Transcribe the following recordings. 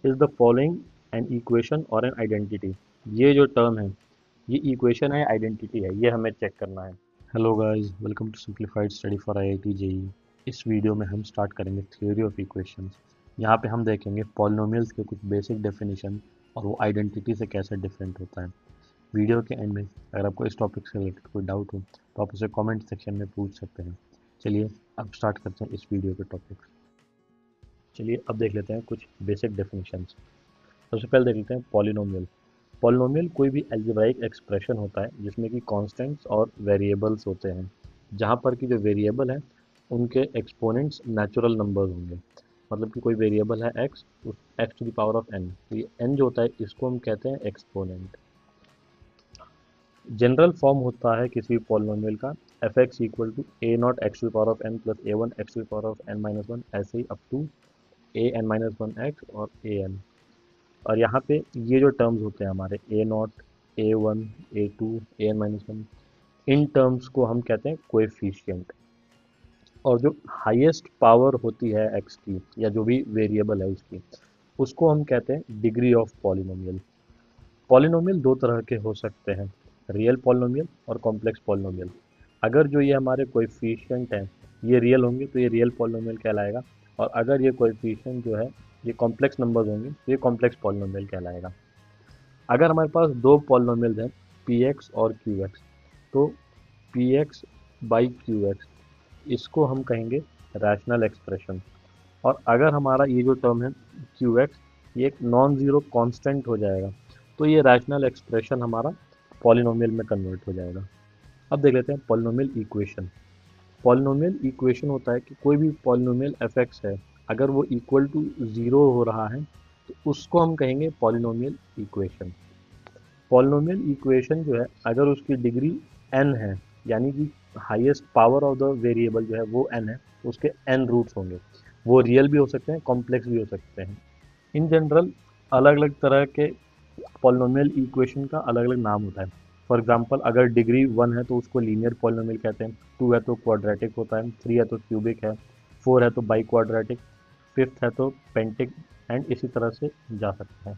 Is the following an equation और an identity. ये जो टर्म है ये इक्वेशन है आइडेंटिटी है, ये हमें चेक करना है। Hello guys, welcome to simplified study for IIT JEE. इस वीडियो में हम स्टार्ट करेंगे थ्योरी ऑफ इक्वेशंस। यहाँ पे हम देखेंगे पॉलिनोमियल्स के कुछ बेसिक डेफिनेशन और वो आइडेंटिटी से कैसे डिफरेंट होता है। वीडियो के एंड में अगर आपको इस टॉपिक से रिलेटेड कोई डाउट हो तो आप उसे कमेंट सेक्शन में पूछ सकते हैं। चलिए अब स्टार्ट करते हैं इस वीडियो के टॉपिक। चलिए अब देख लेते हैं कुछ बेसिक डेफिनेशंस। सबसे पहले देख लेते हैं पॉलिनोमियल। पॉलिनोमियल कोई भी अलजेब्राइक एक्सप्रेशन होता है जिसमें कि कांस्टेंट्स और वेरिएबल्स होते हैं, जहाँ पर कि जो वेरिएबल है उनके एक्सपोनेंट्स नेचुरल नंबर्स होंगे। मतलब कि कोई वेरिएबल है एक्स, उस x to the power of n, तो ये एन जो होता है इसको हम कहते हैं एक्सपोनेंट। जनरल फॉर्म होता है किसी भी पॉलिनोमियल का f x equal to a naught x to the power of n plus a one x to the power of n minus one, ऐसे ही up to a n minus one x और a N. और यहाँ पे ये जो terms होते हैं हमारे a naught, a one, a two, a n minus one, इन टर्म्स को हम कहते हैं कोएफिशिएंट। और जो हाईएस्ट पावर होती है एक्स की या जो भी वेरिएबल है उसकी, उसको हम कहते हैं डिग्री ऑफ पॉलिनोमियल। पॉलिनोमियल दो तरह के हो सकते हैं, रियल पॉलिनोमियल और कॉम्प्लेक्स पॉलिनोमियल। अगर जो ये हमारे कोएफिशिएंट हैं ये रियल होंगे तो ये रियल पॉलिनोमियल कहलाएगा, और अगर ये कोएफिशिएंट जो है ये कॉम्प्लेक्स नंबर्स होंगे तो ये कॉम्प्लेक्स पॉलिनोमियल कहलाएगा। अगर हमारे पास दो पॉलिनोमियल्स हैं पी एक्स और क्यू एक्स, तो P x by Q x इसको हम कहेंगे रैशनल एक्सप्रेशन। और अगर हमारा ये जो टर्म है क्यू एक्स ये एक नॉन ज़ीरो कांस्टेंट हो जाएगा, तो ये रैशनल एक्सप्रेशन हमारा पॉलिनोमियल में कन्वर्ट हो जाएगा। अब देख लेते हैं पॉलिनोमियल इक्वेशन। पॉलिनोमियल इक्वेशन होता है कि कोई भी पॉलिनोमियल एफ एक्स है, अगर वो इक्वल टू ज़ीरो हो रहा है तो उसको हम कहेंगे पॉलिनोमियल इक्वेशन। पॉलिनोमियल इक्वेशन जो है अगर उसकी डिग्री n है, यानी कि highest power of the variable जो है वो n है, तो उसके n रूट्स होंगे। वो रियल भी हो सकते हैं, कॉम्प्लेक्स भी हो सकते हैं। इन जनरल अलग अलग तरह के पॉलिनोमियल इक्वेशन का अलग अलग नाम होता है। फॉर एग्जांपल अगर डिग्री 1 है तो उसको लीनियर पॉलिनोमियल कहते हैं, 2 है तो क्वाड्रेटिक होता है, 3 है तो क्यूबिक है, 4 है तो बाई क्वाड्रेटिक, 5th है तो पेंटिक, एंड इसी तरह से जा सकते हैं।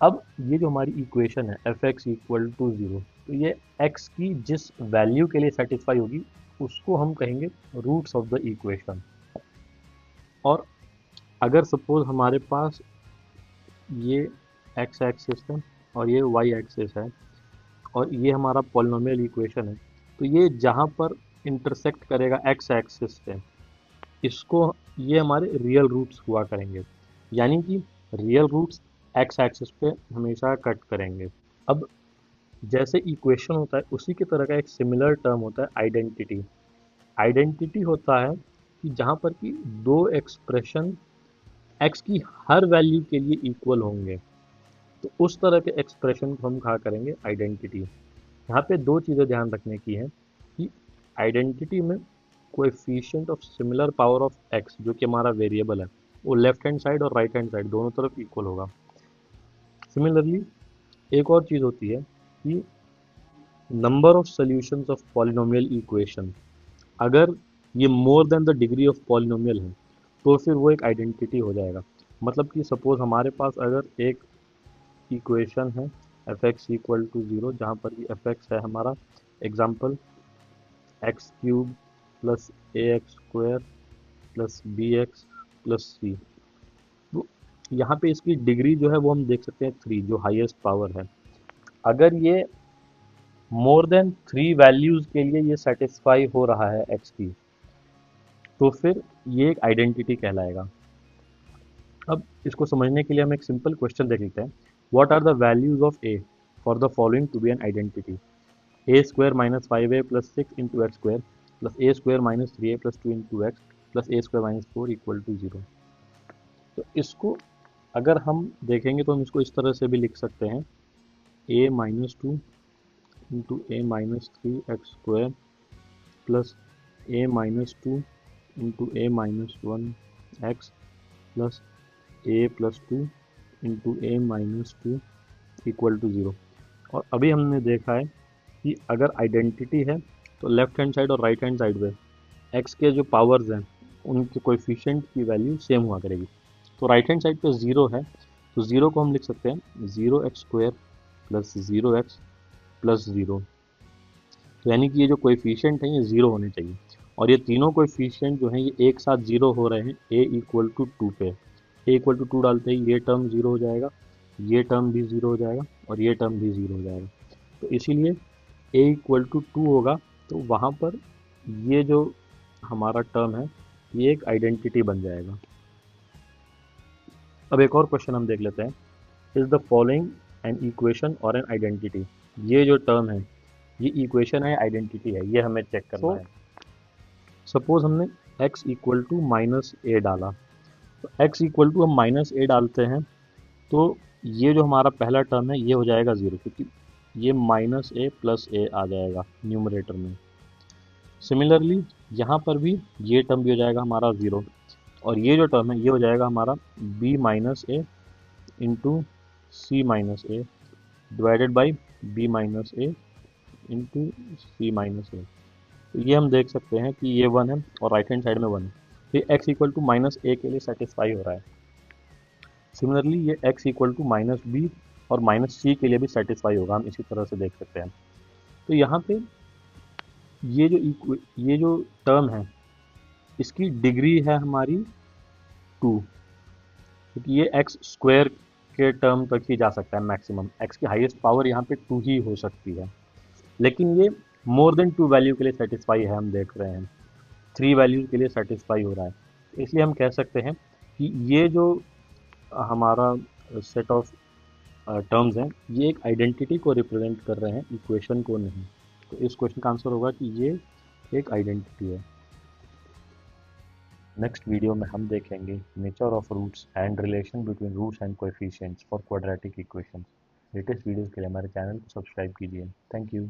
अब ये जो हमारी इक्वेशन है f x equal to zero, तो ये एक्स की जिस वैल्यू के लिए सेटिस्फाई होगी उसको हम कहेंगे रूट्स ऑफ द इक्वेशन। और अगर सपोज हमारे पास ये एक्स एक्सिस है और ये वाई एक्सिस है और ये हमारा पॉलिनोमियल इक्वेशन है, तो ये जहाँ पर इंटरसेक्ट करेगा एक्स एक्सिस से, इसको ये हमारे रियल रूट्स हुआ करेंगे। यानी कि रियल रूट्स एक्स एक्सिस पे हमेशा कट करेंगे। अब जैसे इक्वेशन होता है उसी की तरह का एक सिमिलर टर्म होता है आइडेंटिटी। आइडेंटिटी होता है कि जहाँ पर कि दो एक्सप्रेशन एक्स की हर वैल्यू के लिए इक्वल होंगे, तो उस तरह के एक्सप्रेशन को हम कहा करेंगे आइडेंटिटी। यहाँ पे दो चीज़ें ध्यान रखने की हैं कि आइडेंटिटी में coefficient of similar power of x जो कि हमारा वेरिएबल है वो लेफ्ट हैंड साइड और राइट हैंड साइड दोनों तरफ इक्वल होगा। सिमिलरली एक और चीज़ होती है कि number of solutions of polynomial equation, अगर ये more than the degree of polynomial है तो फिर वो एक आइडेंटिटी हो जाएगा। मतलब कि सपोज हमारे पास अगर एक इक्वेशन है f x equal to zero, जहाँ पर कि एफ एक्स है हमारा example x cube plus a x square plus b x plus c, तो यहाँ पे इसकी डिग्री जो है वो हम देख सकते हैं थ्री, जो हाईएस्ट पावर है। अगर ये मोर देन थ्री वैल्यूज के लिए ये सेटिस्फाई हो रहा है एक्स की, तो फिर ये एक आइडेंटिटी कहलाएगा। अब इसको समझने के लिए हम एक सिंपल क्वेश्चन देख लेते हैं। What are the values of a for the following to be an identity. A square minus five a plus six into x square plus a square minus three a plus two into x plus a square minus four equal to zero. तो इसको अगर हम देखेंगे तो हम इसको इस तरह से भी लिख सकते हैं, a minus two into a minus three x square plus a minus two into a minus one x plus a plus two into a minus two equal to zero. और अभी हमने देखा है कि अगर आइडेंटिटी है तो लेफ्ट हैंड साइड और राइट हैंड साइड पे एक्स के जो पावर्स हैं उनके कोएफिशिएंट की वैल्यू सेम हुआ करेगी। तो राइट हैंड साइड पे 0 है, तो 0 को हम लिख सकते हैं 0x² प्लस 0x प्लस 0। तो यानी कि ये जो कोएफिशिएंट हैं ये 0 होने चाहिए, और ये तीनों कोएफिशिएंट जो हैं ये एक साथ 0 हो रहे हैं a इक्वल टू 2 पे। a इक्वल टू 2 डालते ही ये टर्म 0 हो जाएगा, ये टर्म भी 0 हो जाएगा, और ये टर्म भी 0 हो जाएगा। तो इसीलिए a इक्वल टू 2 होगा, तो वहाँ पर ये जो हमारा टर्म है ये एक आइडेंटिटी बन जाएगा। अब एक और क्वेश्चन हम देख लेते हैं, is the following an equation और एन आइडेंटिटी। ये जो टर्म है ये इक्वेशन है, आइडेंटिटी है, ये हमें चेक करना है। सपोज हमने x इक्वल टू माइनस ए डाला, तो x इक्वल टू हम माइनस ए डालते हैं, तो ये जो हमारा पहला टर्म है ये हो जाएगा 0, क्योंकि ये माइनस ए प्लस ए आ जाएगा न्यूमरेटर में। सिमिलरली यहाँ पर भी ये टर्म भी हो जाएगा हमारा 0, और ये जो टर्म है ये हो जाएगा हमारा b minus a into c minus a divided by b minus a into c minus a. तो ये हम देख सकते हैं कि ये 1 है और राइट हैंड साइड में 1 है, तो ये x equal to minus a के लिए सेटिस्फाई हो रहा है। सिमिलरली ये x equal to minus b और माइनस सी के लिए भी सेटिस्फाई होगा, हम इसी तरह से देख सकते हैं। तो यहाँ पे ये जो टर्म है इसकी डिग्री है हमारी 2, क्योंकि ये एक्स स्क्वायर के टर्म तक ही जा सकता है मैक्सिमम, एक्स की हाईएस्ट पावर यहाँ पे 2 ही हो सकती है, लेकिन ये मोर देन 2 वैल्यू के लिए सेटिस्फाई है, हम देख रहे हैं 3 वैल्यू के लिए सेटिस्फाई हो रहा है। इसलिए हम कह सकते हैं कि ये जो हमारा सेट ऑफ टर्म्स हैं ये एक आइडेंटिटी को रिप्रेजेंट कर रहे हैं, इक्वेशन को नहीं। तो इस क्वेश्चन का आंसर होगा कि ये एक आइडेंटिटी है। नेक्स्ट वीडियो में हम देखेंगे nature of roots and relation between roots and coefficients for quadratic equations. Latest videos के लिए हमारे चैनल को सब्सक्राइब कीजिए। Thank you.